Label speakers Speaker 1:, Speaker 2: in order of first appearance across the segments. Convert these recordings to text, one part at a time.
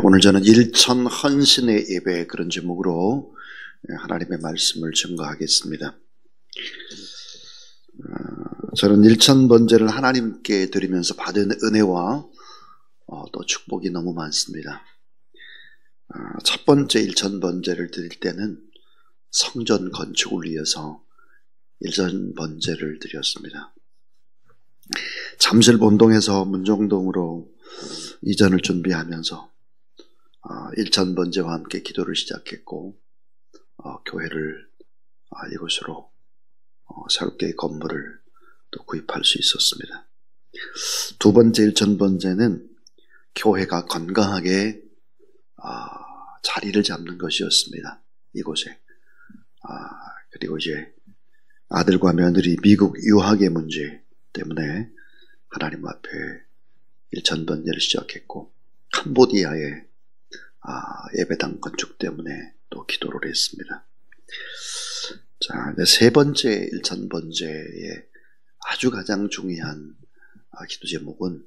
Speaker 1: 오늘 저는 일천 헌신의 예배, 그런 제목으로 하나님의 말씀을 증거하겠습니다. 저는 일천 번제를 하나님께 드리면서 받은 은혜와 또 축복이 너무 많습니다. 첫 번째 일천 번제를 드릴 때는 성전 건축을 위해서 일천 번제를 드렸습니다. 잠실 본동에서 문정동으로 이전을 준비하면서 일천 번제와 함께 기도를 시작했고, 교회를 이곳으로 새롭게 건물을 또 구입할 수 있었습니다. 두 번째 일천 번제는 교회가 건강하게 자리를 잡는 것이었습니다. 이곳에. 그리고 이제 아들과 며느리 미국 유학의 문제 때문에 하나님 앞에 일천 번제를 시작했고, 캄보디아의 예배당 건축 때문에 또 기도를 했습니다. 자, 세 번째 일천 번제의 아주 가장 중요한 기도 제목은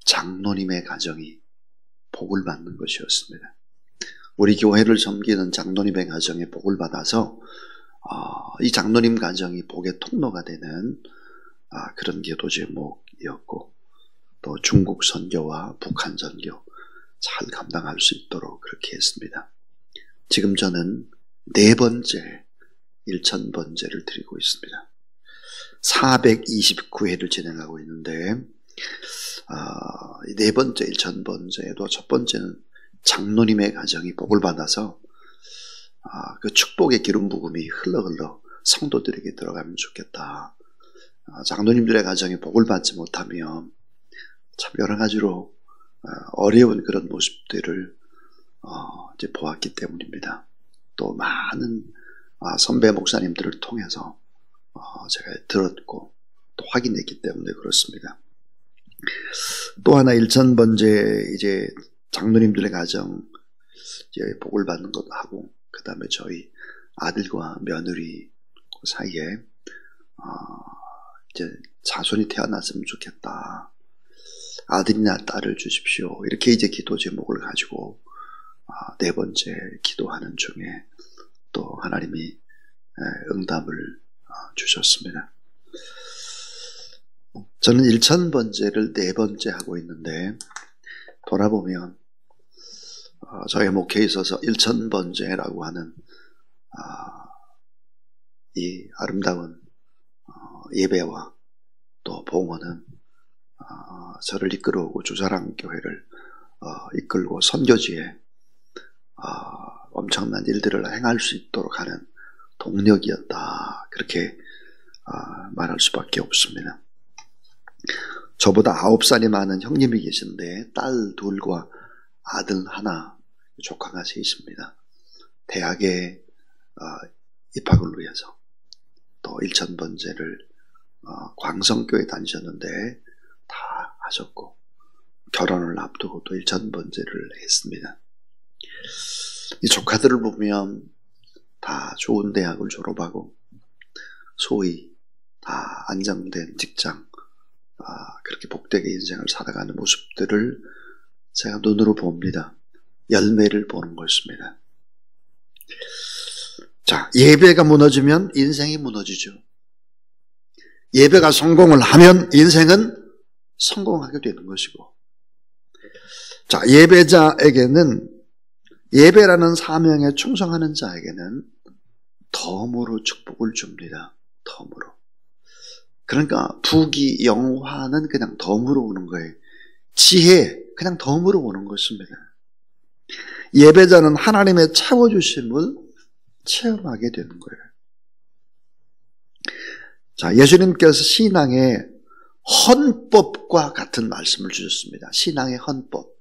Speaker 1: 장로님의 가정이 복을 받는 것이었습니다. 우리 교회를 섬기는 장로님의 가정에 복을 받아서 이 장로님 가정이 복의 통로가 되는 그런 기도 제목이었고, 또 중국 선교와 북한 선교 잘 감당할 수 있도록 그렇게 했습니다. 지금 저는 네 번째 일천 번제를 드리고 있습니다. 429회를 진행하고 있는데, 네 번째 일천 번제도 첫 번째는 장로님의 가정이 복을 받아서 그 축복의 기름 부음이 흘러 성도들에게 들어가면 좋겠다. 장로님들의 가정이 복을 받지 못하면 참 여러 가지로 어려운 그런 모습들을 이제 보았기 때문입니다. 또 많은 선배 목사님들을 통해서 제가 들었고 또 확인했기 때문에 그렇습니다. 또 하나 일천 번제, 이제 장로님들의 가정 이제 복을 받는 것도 하고, 그 다음에 저희 아들과 며느리 사이에 이제 자손이 태어났으면 좋겠다. 아들이나 딸을 주십시오. 이렇게 이제 기도 제목을 가지고 네 번째 기도하는 중에 또 하나님이 응답을 주셨습니다. 저는 일천 번제를 네 번째 하고 있는데, 돌아보면 저의 목회에 있어서 일천 번제라고 하는 이 아름다운 예배와 또 봉헌은 저를 이끌어오고 주사랑 교회를 이끌고 선교지에 엄청난 일들을 행할 수 있도록 하는 동력이었다. 그렇게 말할 수밖에 없습니다. 저보다 9살이 많은 형님이 계신데 딸 둘과 아들 하나, 조카가 셋입니다. 대학에 입학을 위해서 또 일천 번제를 광성교회 다니셨는데 다 하셨고, 결혼을 앞두고 또 일천 번제를 했습니다. 이 조카들을 보면 다 좋은 대학을 졸업하고 소위 다 안정된 직장, 그렇게 복되게 인생을 살아가는 모습들을 제가 눈으로 봅니다. 열매를 보는 것입니다. 자, 예배가 무너지면 인생이 무너지죠. 예배가 성공을 하면 인생은 성공하게 되는 것이고, 자, 예배자에게는, 예배라는 사명에 충성하는 자에게는 덤으로 축복을 줍니다. 덤으로. 그러니까 부귀 영화는 그냥 덤으로 오는 거예요. 지혜 그냥 덤으로 오는 것입니다. 예배자는 하나님의 채워주심을 체험하게 되는 거예요. 자, 예수님께서 신앙의 헌법과 같은 말씀을 주셨습니다. 신앙의 헌법.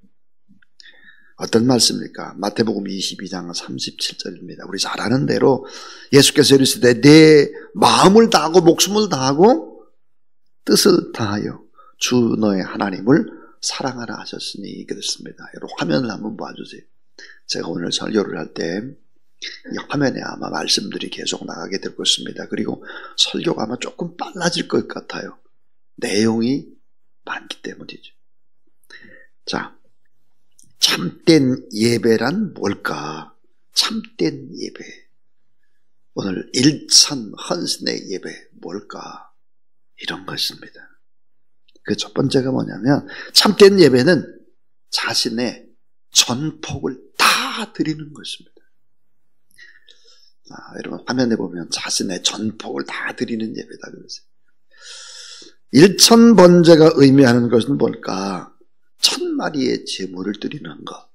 Speaker 1: 어떤 말씀입니까? 마태복음 22장 37절입니다. 우리 잘 아는 대로 예수께서 이르시되 내 마음을 다하고 목숨을 다하고 뜻을 다하여 주 너의 하나님을 사랑하라 하셨으니 그랬습니다. 여러분 화면을 한번 봐주세요. 제가 오늘 설교를 할 때 이 화면에 아마 말씀들이 계속 나가게 될 것입니다. 그리고 설교가 아마 조금 빨라질 것 같아요. 내용이 많기 때문이죠. 자, 참된 예배란 뭘까? 참된 예배. 오늘 일천 헌신의 예배 뭘까? 이런 것입니다. 그 첫 번째가 뭐냐면 참된 예배는 자신의 전폭을 다 드리는 것입니다. 여러분 화면에 보면 자신의 전폭을 다 드리는 예배다 그러세요. 일천번제가 의미하는 것은 뭘까? 1000마리의 제물을 드리는 것.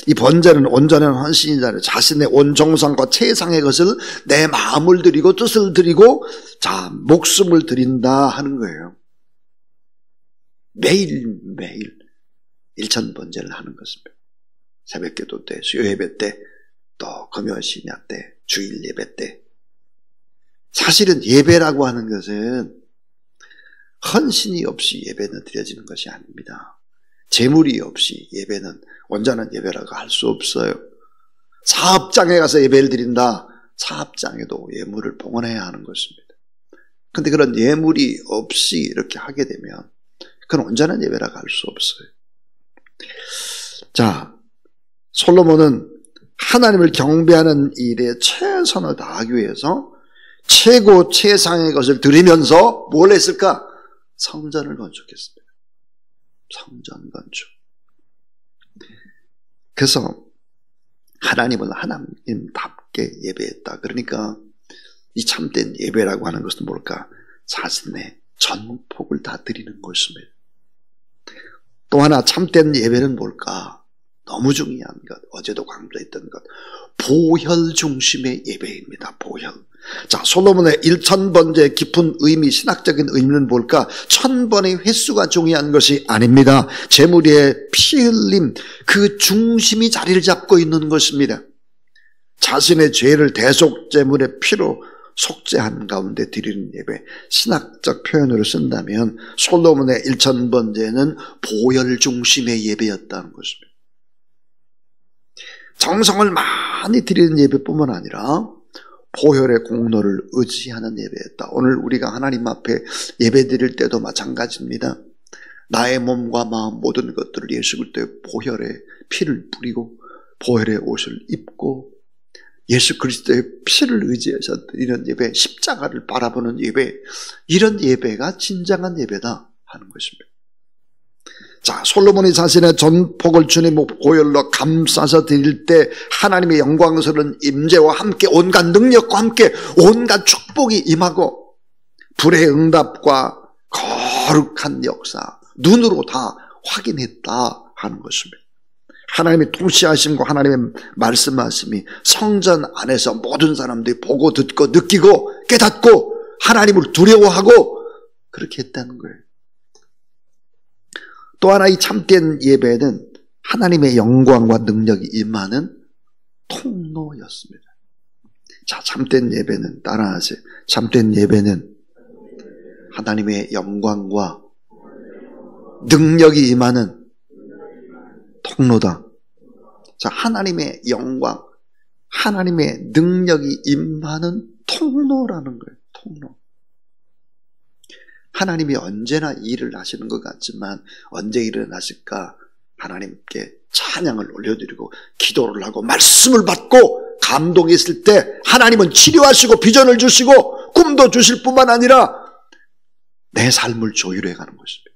Speaker 1: 이 번제는 온전한 헌신이잖아요. 자신의 온 정성과 최상의 것을 내 마음을 드리고 뜻을 드리고 목숨을 드린다 하는 거예요. 매일매일 일천번제를 하는 것입니다. 새벽기도 때, 수요예배 때, 또 금요신야 때, 주일 예배 때. 사실은 예배라고 하는 것은 헌신이 없이 예배는 드려지는 것이 아닙니다. 재물이 없이 예배는 온전한 예배라고 할 수 없어요. 사업장에 가서 예배를 드린다. 사업장에도 예물을 봉헌해야 하는 것입니다. 그런데 그런 예물이 없이 이렇게 하게 되면 그건 온전한 예배라고 할 수 없어요. 자, 솔로몬은 하나님을 경배하는 일에 최선을 다하기 위해서 최고 최상의 것을 드리면서 뭘 했을까? 성전을 건축했습니다. 성전 건축. 그래서 하나님을 하나님답게 예배했다. 그러니까 이 참된 예배라고 하는 것은 뭘까? 자신의 전폭을 다 드리는 것입니다. 또 하나 참된 예배는 뭘까? 너무 중요한 것, 어제도 강조했던 것, 보혈 중심의 예배입니다. 보혈. 자, 솔로몬의 1000번제의 깊은 의미, 신학적인 의미는 뭘까? 1000번의 횟수가 중요한 것이 아닙니다. 제물의 피 흘림, 그 중심이 자리를 잡고 있는 것입니다. 자신의 죄를 대속 제물의 피로 속죄한 가운데 드리는 예배, 신학적 표현으로 쓴다면 솔로몬의 1000번제는 보혈 중심의 예배였다는 것입니다. 정성을 많이 드리는 예배뿐만 아니라 보혈의 공로를 의지하는 예배였다. 오늘 우리가 하나님 앞에 예배 드릴 때도 마찬가지입니다. 나의 몸과 마음 모든 것들을 예수 그리스도의 보혈의 피를 뿌리고 보혈의 옷을 입고 예수 그리스도의 피를 의지해서 드리는 예배, 십자가를 바라보는 예배, 이런 예배가 진정한 예배다 하는 것입니다. 자, 솔로몬이 자신의 전폭을 주님의 보혈로 감싸서 드릴 때 하나님의 영광스러운 임재와 함께 온갖 능력과 함께 온갖 축복이 임하고 불의 응답과 거룩한 역사 눈으로 다 확인했다 하는 것입니다. 하나님의 통치하심과 하나님의 말씀하심이 성전 안에서 모든 사람들이 보고 듣고 느끼고 깨닫고 하나님을 두려워하고 그렇게 했다는 거예요. 또 하나 이 참된 예배는 하나님의 영광과 능력이 임하는 통로였습니다. 자, 참된 예배는 따라하세요. 참된 예배는 하나님의 영광과 능력이 임하는 통로다. 자, 하나님의 영광, 하나님의 능력이 임하는 통로라는 거예요. 통로. 하나님이 언제나 일을 하시는 것 같지만 언제 일을 하실까? 하나님께 찬양을 올려드리고 기도를 하고 말씀을 받고 감동이 있을 때 하나님은 치료하시고 비전을 주시고 꿈도 주실 뿐만 아니라 내 삶을 조율해가는 것입니다.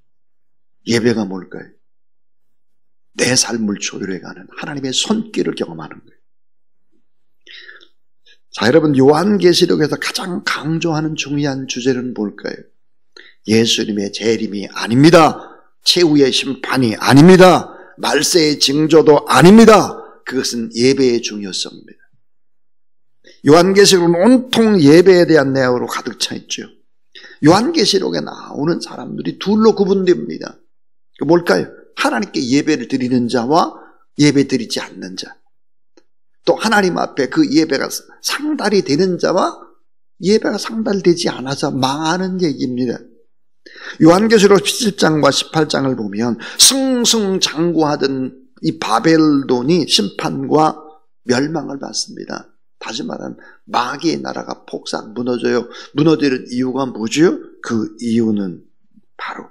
Speaker 1: 예배가 뭘까요? 내 삶을 조율해가는 하나님의 손길을 경험하는 거예요. 자, 여러분, 요한계시록에서 가장 강조하는 중요한 주제는 뭘까요? 예수님의 재림이 아닙니다. 최후의 심판이 아닙니다. 말세의 징조도 아닙니다. 그것은 예배의 중요성입니다. 요한계시록은 온통 예배에 대한 내용으로 가득 차 있죠. 요한계시록에 나오는 사람들이 둘로 구분됩니다. 뭘까요? 하나님께 예배를 드리는 자와 예배 드리지 않는 자. 또 하나님 앞에 그 예배가 상달이 되는 자와 예배가 상달되지 않아서 망하는 얘기입니다. 요한계시록 17장과 18장을 보면 승승장구하던 이 바벨론이 심판과 멸망을 받습니다. 다시 말하면 마귀의 나라가 폭삭 무너져요. 무너지는 이유가 뭐죠? 그 이유는 바로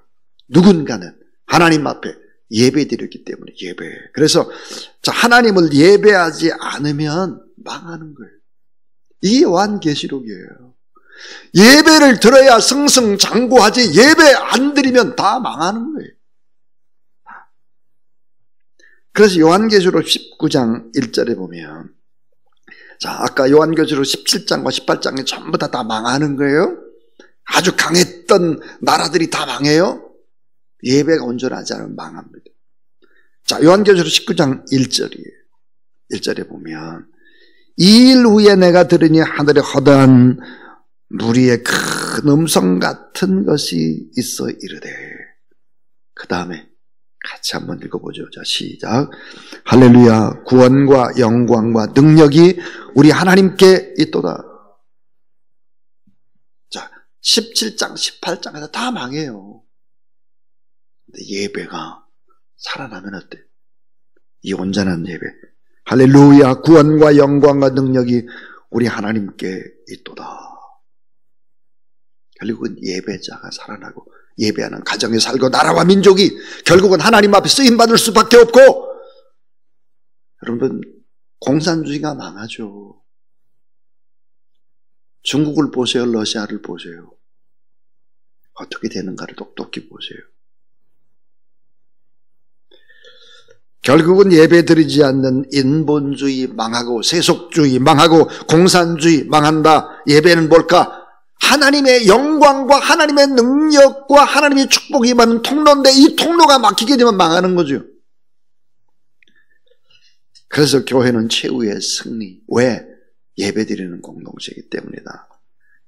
Speaker 1: 누군가는 하나님 앞에 예배 드렸기 때문에 예배. 그래서 하나님을 예배하지 않으면 망하는 거예요. 이게 요한계시록이에요. 예배를 드려야 승승장구하지 예배 안 드리면 다 망하는 거예요. 그래서 요한계시록 19장 1절에 보면 아까 요한계시록 17장과 18장이 전부 다 망하는 거예요. 아주 강했던 나라들이 다 망해요. 예배가 온전하지 않으면 망합니다. 요한계시록 19장 1절이에요. 1절에 보면 이 일 후에 내가 들으니 하늘에 허다한 무리의 큰 음성 같은 것이 있어 이르되, 그 다음에 같이 한번 읽어보죠. 시작. 할렐루야. 구원과 영광과 능력이 우리 하나님께 있도다. 17장 18장에서 다 망해요. 근데 예배가 살아나면 어때? 이 온전한 예배. 할렐루야. 구원과 영광과 능력이 우리 하나님께 있도다. 결국은 예배자가 살아나고 예배하는 가정에 살고 나라와 민족이 결국은 하나님 앞에 쓰임받을 수밖에 없고, 여러분 공산주의가 망하죠. 중국을 보세요. 러시아를 보세요. 어떻게 되는가를 똑똑히 보세요. 결국은 예배드리지 않는 인본주의 망하고 세속주의 망하고 공산주의 망한다. 예배는 뭘까? 하나님의 영광과 하나님의 능력과 하나님의 축복이 임하는 통로인데 이 통로가 막히게 되면 망하는 거죠. 그래서 교회는 최후의 승리. 왜? 예배드리는 공동체이기 때문이다.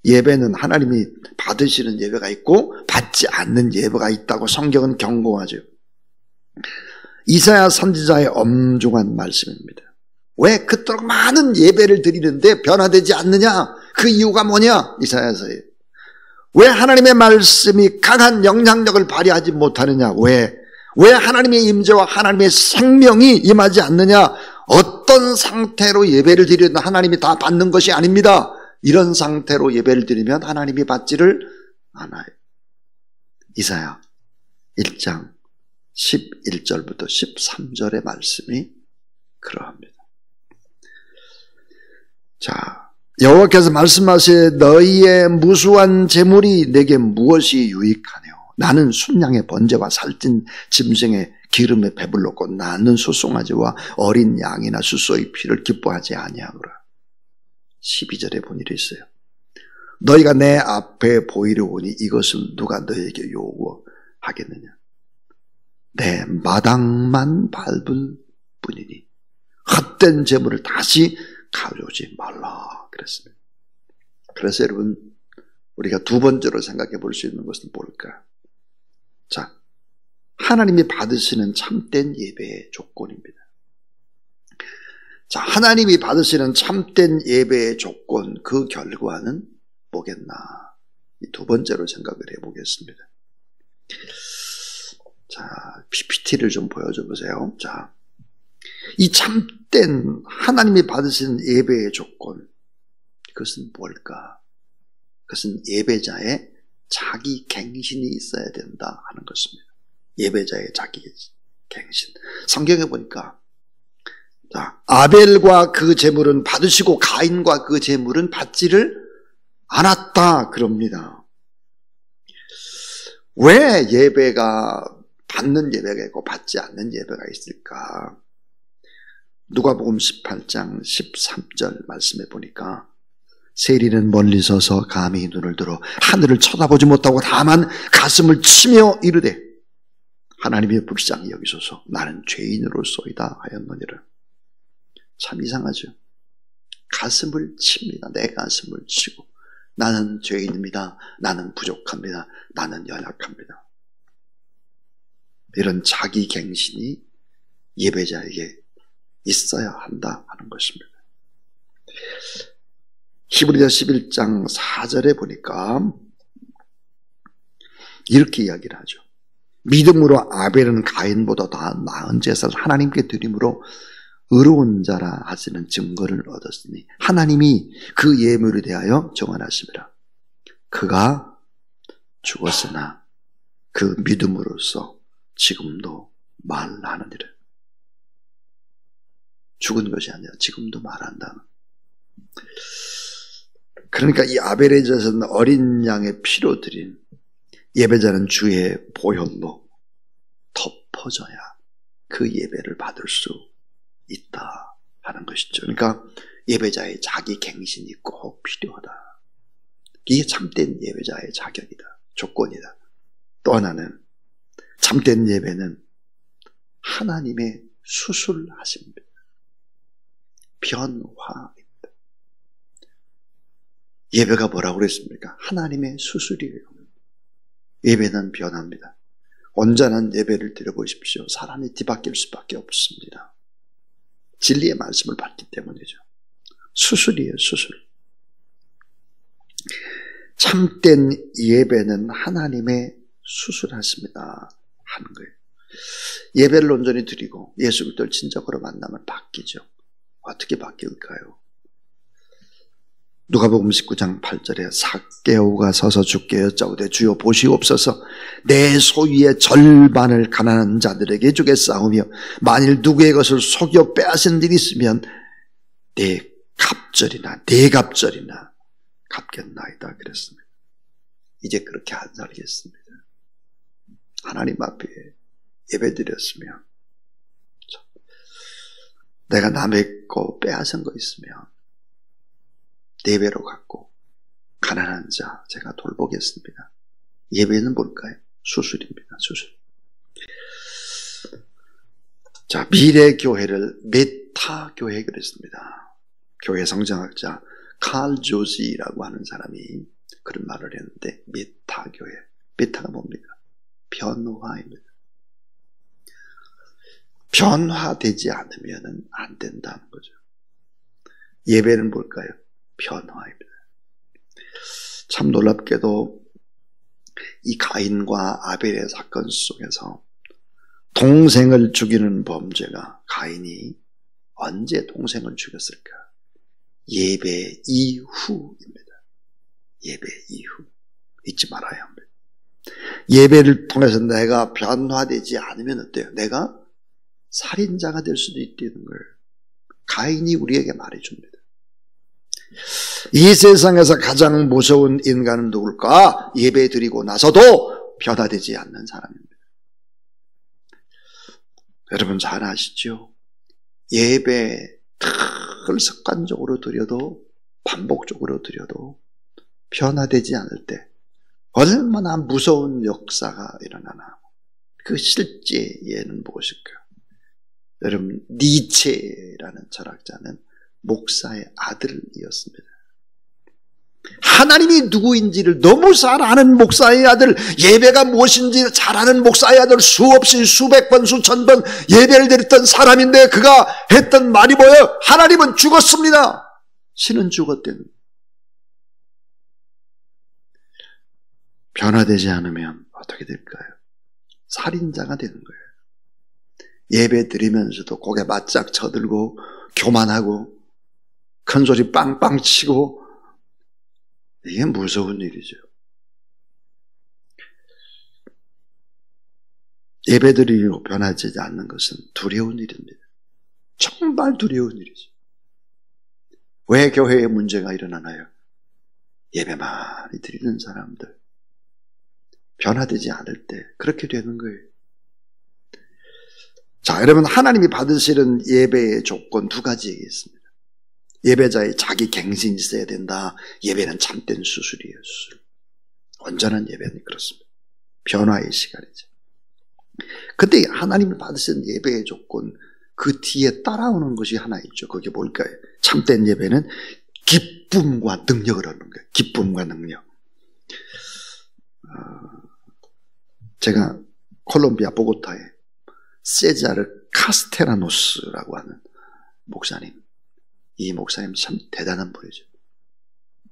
Speaker 1: 예배는 하나님이 받으시는 예배가 있고 받지 않는 예배가 있다고 성경은 경고하죠. 이사야 선지자의 엄중한 말씀입니다. 왜 그토록 많은 예배를 드리는데 변화되지 않느냐? 그 이유가 뭐냐? 이사야서에. 왜 하나님의 말씀이 강한 영향력을 발휘하지 못하느냐? 왜 하나님의 임재와 하나님의 생명이 임하지 않느냐? 어떤 상태로 예배를 드리든 하나님이 다 받는 것이 아닙니다. 이런 상태로 예배를 드리면 하나님이 받지를 않아요. 이사야 1장 11절부터 13절의 말씀이 그러합니다. 여호와께서 말씀하시되 너희의 무수한 재물이 내게 무엇이 유익하뇨? 나는 순양의 번제와 살찐 짐승의 기름에 배불렀고 나는 소송아지와 어린 양이나 수소의 피를 기뻐하지 아니하노라. 12절에 본 일이 있어요. 너희가 내 앞에 보이려 오니 이것을 누가 너희에게 요구하겠느냐? 내 마당만 밟을 뿐이니 헛된 재물을 다시 가져오지 말라 그랬습니다. 그래서 여러분 우리가 두 번째로 생각해 볼 수 있는 것은 뭘까? 하나님이 받으시는 참된 예배의 조건입니다. 하나님이 받으시는 참된 예배의 조건, 그 결과는 뭐겠나? 이 두 번째로 생각을 해보겠습니다. PPT를 좀 보여줘 보세요. 이 참된 하나님이 받으시는 예배의 조건, 그것은 뭘까? 그것은 예배자의 자기 갱신이 있어야 된다 하는 것입니다. 예배자의 자기 갱신. 성경에 보니까 아벨과 그 제물은 받으시고 가인과 그 제물은 받지를 않았다 그럽니다. 왜 예배가 받는 예배가 있고 받지 않는 예배가 있을까? 누가복음 18장 13절 말씀해 보니까 세리는 멀리 서서 감히 눈을 들어 하늘을 쳐다보지 못하고 다만 가슴을 치며 이르되 하나님의 불쌍히 여기소서 나는 죄인으로소이다 하였느니라. 참 이상하죠. 가슴을 칩니다. 내 가슴을 치고 나는 죄인입니다. 나는 부족합니다. 나는 연약합니다. 이런 자기 갱신이 예배자에게 있어야 한다 하는 것입니다. 히브리서 11장 4절에 보니까 이렇게 이야기를 하죠. 믿음으로 아벨은 가인보다 더 나은 제사를 하나님께 드림으로 의로운 자라 하시는 증거를 얻었으니 하나님이 그 예물에 대하여 정언하십니다. 그가 죽었으나 그 믿음으로써 지금도 말하는 일은 죽은 것이 아니라 지금도 말한다는. 그러니까 이 아벨의 젖은 어린 양의 피로 드린 예배자는 주의 보혈로 덮어져야 그 예배를 받을 수 있다 하는 것이죠. 그러니까 예배자의 자기 갱신이 꼭 필요하다. 이게 참된 예배자의 자격이다. 조건이다. 또 하나는 참된 예배는 하나님의 수술하십니다. 변화입니다. 예배가 뭐라고 그랬습니까? 하나님의 수술이에요. 예배는 변화입니다. 온전한 예배를 드려보십시오. 사람이 뒤바뀔 수밖에 없습니다. 진리의 말씀을 받기 때문이죠. 수술이에요, 수술. 참된 예배는 하나님의 수술하십니다 하는 거예요. 예배를 온전히 드리고 예수 그리스도를 진정으로 만나면 바뀌죠. 어떻게 바뀔까요? 누가복음 19장 8절에 삭개오가 서서 주께 여짜오되 주여 보시옵소서 내 소유의 절반을 가난한 자들에게 주겠사오며 만일 누구의 것을 속여 빼앗은 일이 있으면 내 갑절이나 갚겠나이다 그랬습니다. 이제 그렇게 안 살겠습니다. 하나님 앞에 예배드렸으면 내가 남의 거 빼앗은 거 있으면 4배로 갖고 가난한 자 제가 돌보겠습니다. 예배는 뭘까요? 수술입니다. 수술. 자, 미래 교회를 메타교회 그랬습니다. 교회 성장학자 칼 조지라고 하는 사람이 그런 말을 했는데 메타교회. 메타가 뭡니까? 변화입니다. 변화되지 않으면 안 된다는 거죠. 예배는 뭘까요? 변화입니다. 참 놀랍게도 이 가인과 아벨의 사건 속에서 동생을 죽이는 범죄가 가인이 언제 동생을 죽였을까? 예배 이후입니다. 예배 이후. 잊지 말아야 합니다. 예배를 통해서 내가 변화되지 않으면 어때요? 내가 살인자가 될 수도 있다는 걸 가인이 우리에게 말해줍니다. 이 세상에서 가장 무서운 인간은 누굴까? 예배 드리고 나서도 변화되지 않는 사람입니다. 여러분 잘 아시죠? 예배 늘 습관적으로 드려도 반복적으로 드려도 변화되지 않을 때 얼마나 무서운 역사가 일어나나. 그 실제 예는 무엇일까요? 여러분 니체라는 철학자는 목사의 아들이었습니다. 하나님이 누구인지를 너무 잘 아는 목사의 아들, 예배가 무엇인지 잘 아는 목사의 아들, 수없이 수백 번 수천 번 예배를 드렸던 사람인데 그가 했던 말이 뭐예요? 하나님은 죽었습니다. 신은 죽었대는. 변화되지 않으면 어떻게 될까요? 살인자가 되는 거예요. 예배 드리면서도 고개 바짝 쳐들고 교만하고 큰소리 빵빵 치고 이게 무서운 일이죠. 예배드리고 변하지 않는 것은 두려운 일입니다. 정말 두려운 일이죠. 왜 교회에 문제가 일어나나요? 예배 많이 드리는 사람들 변화되지 않을 때 그렇게 되는 거예요. 자, 여러분 하나님이 받으시는 예배의 조건 2가지 있습니다. 예배자의 자기 갱신이 있어야 된다. 예배는 참된 수술이에요. 수술. 온전한 예배는 그렇습니다. 변화의 시간이죠. 근데 하나님이 받으신 예배의 조건 그 뒤에 따라오는 것이 하나 있죠. 그게 뭘까요? 참된 예배는 기쁨과 능력을 얻는 거예요. 기쁨과 능력. 제가 콜롬비아 보고타에 세자르 카스테라노스라고 하는 목사님, 이 목사님 참 대단한 분이죠.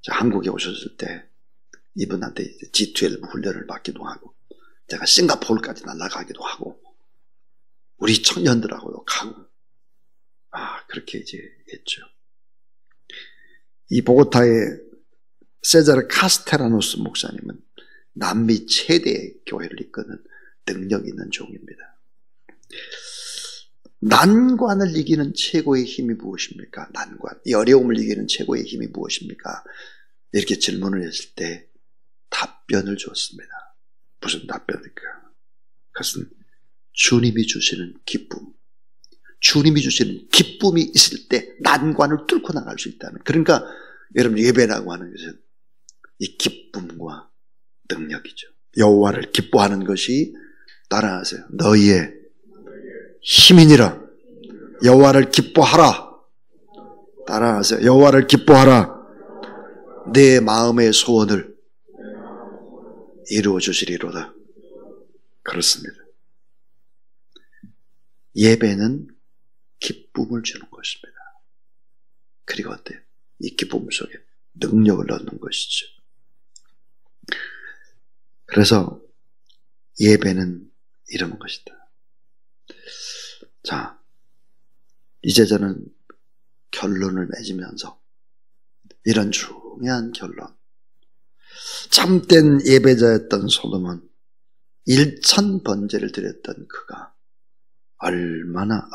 Speaker 1: 한국에 오셨을 때 이분한테 G12 훈련을 받기도 하고 제가 싱가포르까지 날아가기도 하고 우리 청년들하고도 가고 그렇게 이제 했죠. 이 보고타의 세자르 카스테라노스 목사님은 남미 최대 교회를 이끄는 능력 있는 종입니다. 난관을 이기는 최고의 힘이 무엇입니까? 난관, 이 어려움을 이기는 최고의 힘이 무엇입니까? 이렇게 질문을 했을 때 답변을 줬습니다. 무슨 답변일까? 그것은 주님이 주시는 기쁨. 주님이 주시는 기쁨이 있을 때 난관을 뚫고 나갈 수 있다는. 그러니까 여러분, 예배라고 하는 것은 이 기쁨과 능력이죠. 여호와를 기뻐하는 것이, 따라하세요, 너희의 힘이니라. 여호와를 기뻐하라. 따라하세요. 여호와를 기뻐하라. 내 마음의 소원을 이루어 주시리로다. 그렇습니다. 예배는 기쁨을 주는 것입니다. 그리고 어때요? 이 기쁨 속에 능력을 얻는 것이죠. 그래서 예배는 이런 것이다. 자, 이제 저는 결론을 맺으면서 이런 중요한 결론. 참된 예배자였던 솔로몬, 1000번제를 드렸던 그가 얼마나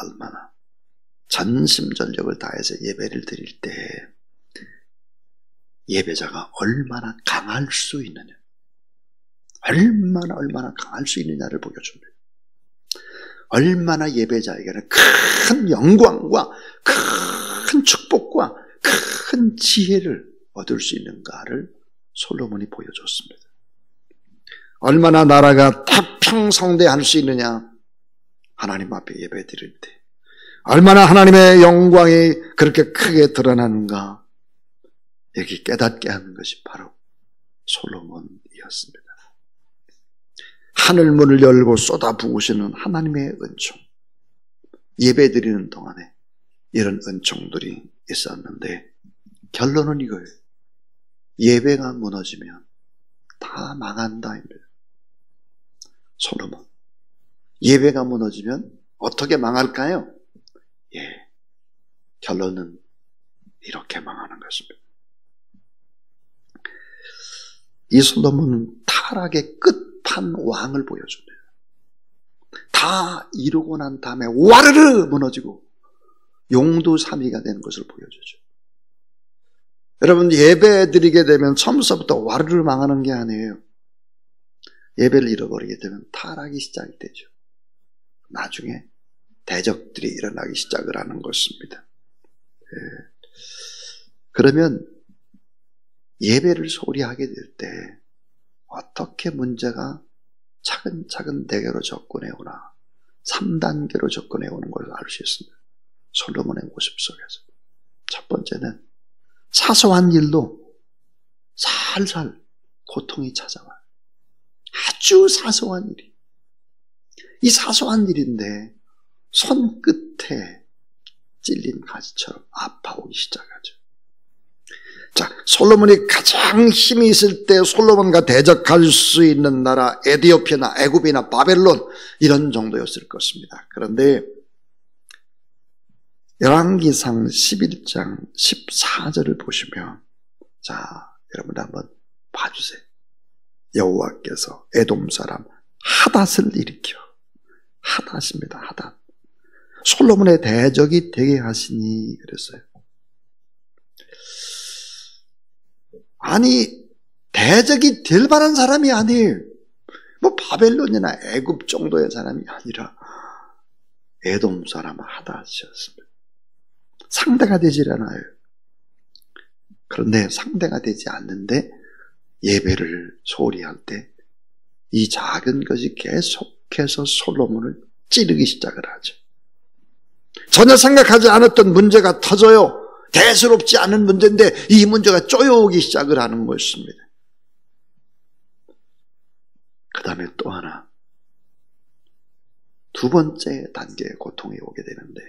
Speaker 1: 전심전력을 다해서 예배를 드릴 때 예배자가 얼마나 강할 수 있느냐, 얼마나 강할 수 있느냐를 보여줍니다. 얼마나 예배자에게는 큰 영광과 큰 축복과 큰 지혜를 얻을 수 있는가를 솔로몬이 보여줬습니다. 얼마나 나라가 태평성대할 수 있느냐, 하나님 앞에 예배 드릴 때 얼마나 하나님의 영광이 그렇게 크게 드러나는가, 여기 깨닫게 하는 것이 바로 솔로몬이었습니다. 하늘문을 열고 쏟아부으시는 하나님의 은총. 예배 드리는 동안에 이런 은총들이 있었는데 결론은 이거예요. 예배가 무너지면 다 망한다. 솔로몬, 예배가 무너지면 어떻게 망할까요? 결론은 이렇게 망하는 것입니다. 이 솔로몬은 타락의 끝판 왕을 보여줍니다. 다 이루고 난 다음에 와르르 무너지고 용두사미가 되는 것을 보여주죠. 여러분, 예배 드리게 되면 처음부터 와르르 망하는 게 아니에요. 예배를 잃어버리게 되면 타락이 시작이 되죠. 나중에 대적들이 일어나기 시작을 하는 것입니다. 그러면 예배를 소홀히 하게 될 때 어떻게 문제가 차근차근 대개로 접근해 오나 3단계로 접근해 오는 걸 알 수 있습니다. 솔로몬의 모습 속에서. 첫 번째는 사소한 일도 살살 고통이 찾아와요. 아주 사소한 일이. 이 사소한 일인데 손끝에 찔린 가지처럼 아파오기 시작하죠. 자, 솔로몬이 가장 힘이 있을 때 솔로몬과 대적할 수 있는 나라 에디오피아나 애굽이나 바벨론 이런 정도였을 것입니다. 그런데 열왕기상 11장 14절을 보시면, 자, 여러분 한번 봐주세요. 여호와께서 에돔 사람 하닷을 일으켜, 하닷입니다. 하닷. 솔로몬의 대적이 되게 하시니 그랬어요. 아니, 대적이 될 만한 사람이 아니에요. 뭐 바벨론이나 애굽 정도의 사람이 아니라 에돔 사람 하닷이었습니다. 상대가 되질 않아요. 그런데 상대가 되지 않는데 예배를 소홀히 할 때 이 작은 것이 계속해서 솔로몬을 찌르기 시작을 하죠. 전혀 생각하지 않았던 문제가 터져요. 대수롭지 않은 문제인데 이 문제가 쪼여오기 시작을 하는 것입니다. 그 다음에 또 하나, 두 번째 단계의 고통이 오게 되는데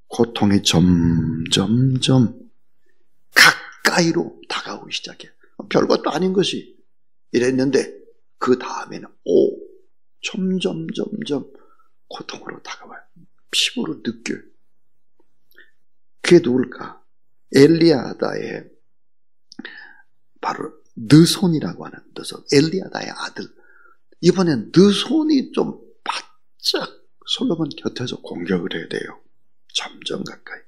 Speaker 1: 고통이 점점점 가까이로 다가오기 시작해요. 별것도 아닌 것이 이랬는데 그 다음에는 점점 고통으로 다가와요. 피부로 느껴요. 그게 누굴까? 엘리야다의 바로 느손이라고 하는 느손, 엘리야다의 아들. 이번엔 느손이 좀 바짝 솔로몬 곁에서 공격을 해야 돼요. 점점 가까이.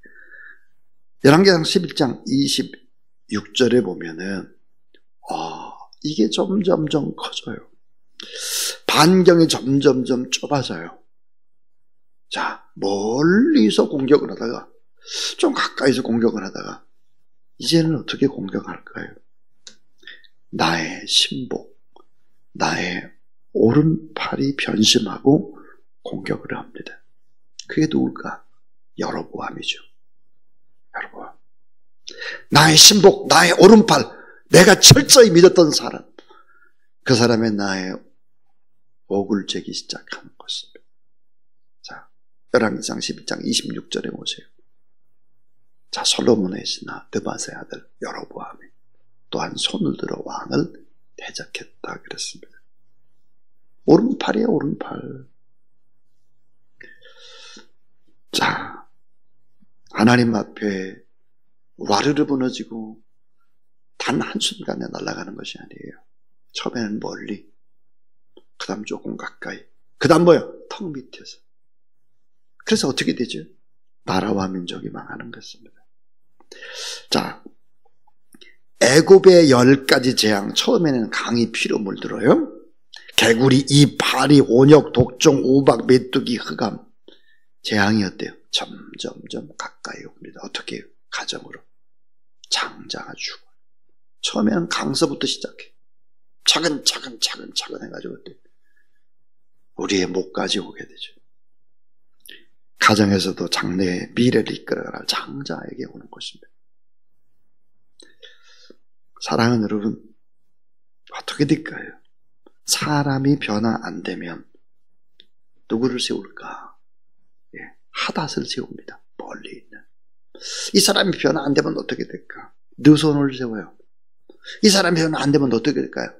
Speaker 1: 열왕기상 11장 26절에 보면은 이게 점점점 커져요. 반경이 점점점 좁아져요. 자, 멀리서 공격을 하다가 좀 가까이서 공격을 하다가 이제는 어떻게 공격할까요? 나의 신복, 나의 오른팔이 변심하고 공격을 합니다. 그게 누굴까? 여로보암이죠. 여로보암. 나의 신복, 나의 오른팔, 내가 철저히 믿었던 사람, 그 사람의 나의 옥을 재기 시작하는 것입니다. 자, 열왕기상 12장 26절에 보세요. 자, 솔로몬의 신하 느밧의 아들 여로보암이 또한 손을 들어 왕을 대적했다 그랬습니다. 오른팔이에요, 오른팔. 자, 하나님 앞에 와르르 무너지고 단 한순간에 날아가는 것이 아니에요. 처음에는 멀리, 그 다음 조금 가까이, 그 다음 뭐요? 턱 밑에서. 그래서 어떻게 되죠? 나라와 민족이 망하는 것입니다. 자, 애굽의 10가지 재앙, 처음에는 강이 피로 물들어요. 개구리, 이 파리, 온역, 독종, 우박, 메뚜기, 흑암. 재앙이 어때요? 점점점 가까이 옵니다. 어떻게 해요? 가정으로. 장자가 죽어요. 처음에는 강서부터 시작해. 차근차근 해가지고 어때요? 우리의 목까지 오게 되죠. 가정에서도 장래의 미래를 이끌어가라 장자에게 오는 것입니다. 사랑하는 여러분, 어떻게 될까요? 사람이 변화 안 되면 누구를 세울까? 하닷을 세웁니다. 멀리 있는. 이 사람이 변화 안 되면 어떻게 될까? 느손을 세워요. 이 사람이 변화 안 되면 어떻게 될까요?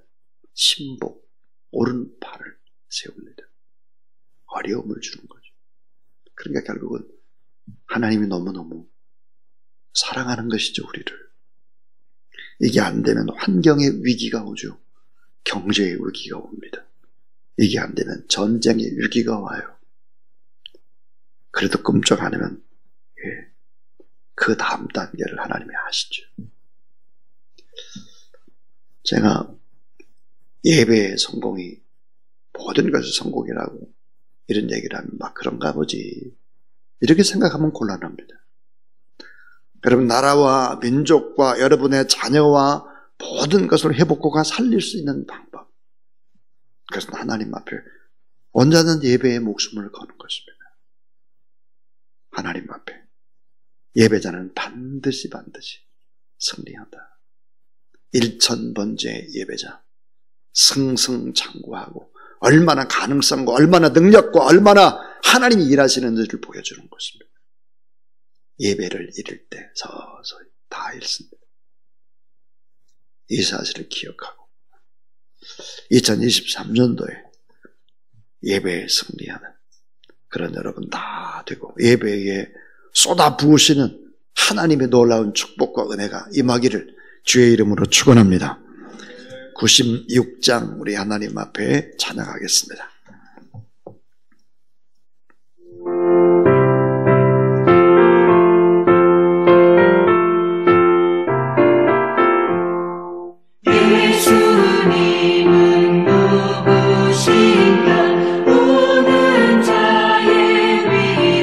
Speaker 1: 신복, 오른팔을 세웁니다. 어려움을 주는 거죠. 그러니까 결국은 하나님이 너무너무 사랑하는 것이죠, 우리를. 이게 안 되면 환경의 위기가 오죠. 경제의 위기가 옵니다. 이게 안 되면 전쟁의 위기가 와요. 그래도 끔찍 안 하면 그 다음 단계를 하나님이 하시죠. 제가 예배의 성공이 모든 것의 성공이라고 이런 얘기를 하면 막 그런가 보지, 이렇게 생각하면 곤란합니다. 여러분, 나라와 민족과 여러분의 자녀와 모든 것을 회복과 살릴 수 있는 방법, 그래서 하나님 앞에 언제든 예배의 목숨을 거는 것입니다. 하나님 앞에 예배자는 반드시 승리한다. 일천번째 예배자, 승승장구하고 얼마나 가능성과 얼마나 능력과 얼마나 하나님이 일하시는지를 보여주는 것입니다. 예배를 잃을 때 서서히 다 잃습니다. 이 사실을 기억하고 2023년도에 예배에 승리하는 그런 여러분 다 되고, 예배에 쏟아 부으시는 하나님의 놀라운 축복과 은혜가 임하기를 주의 이름으로 축원합니다. 96장 우리 하나님 앞에 찬양하겠습니다.
Speaker 2: 예수님은 누구신가? 우는 자의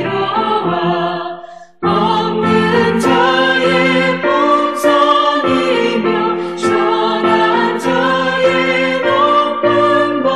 Speaker 2: 위로와 없는 자의 본성이며 선한 자의 높음과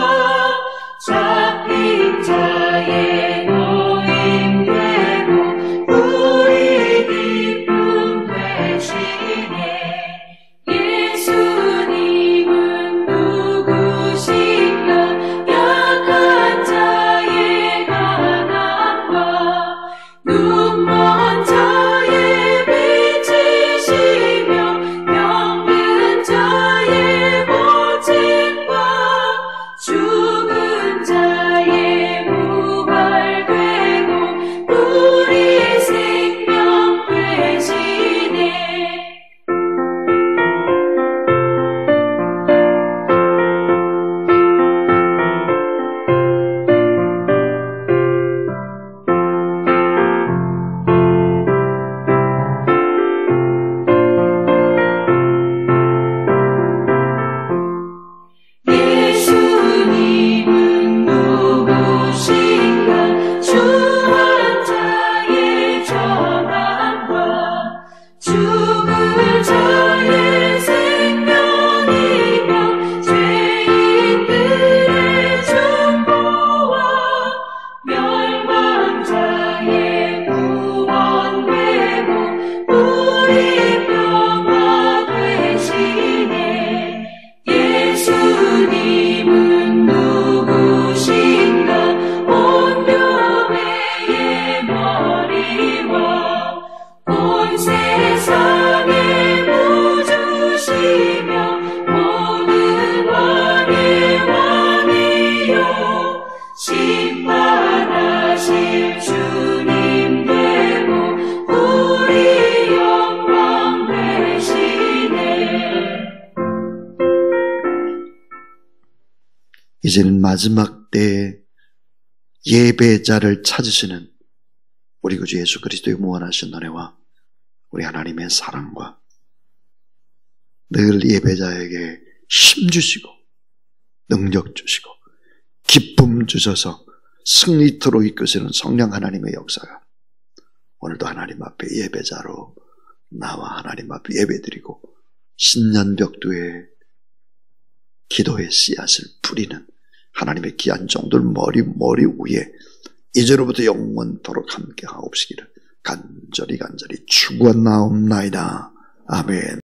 Speaker 1: 이제는 마지막 때에 예배자를 찾으시는 우리 구주 예수 그리스도의 무한하신 은혜와 우리 하나님의 사랑과 늘 예배자에게 힘 주시고 능력 주시고 기쁨 주셔서 승리토록 이끄시는 성령 하나님의 역사가 오늘도 하나님 앞에 예배자로 나와 하나님 앞에 예배드리고 신년 벽두에 기도의 씨앗을 뿌리는 하나님의 귀한 종들 머리 위에 이제로부터 영원토록 함께 하옵시기를 간절히 축원나옵나이다. 아멘.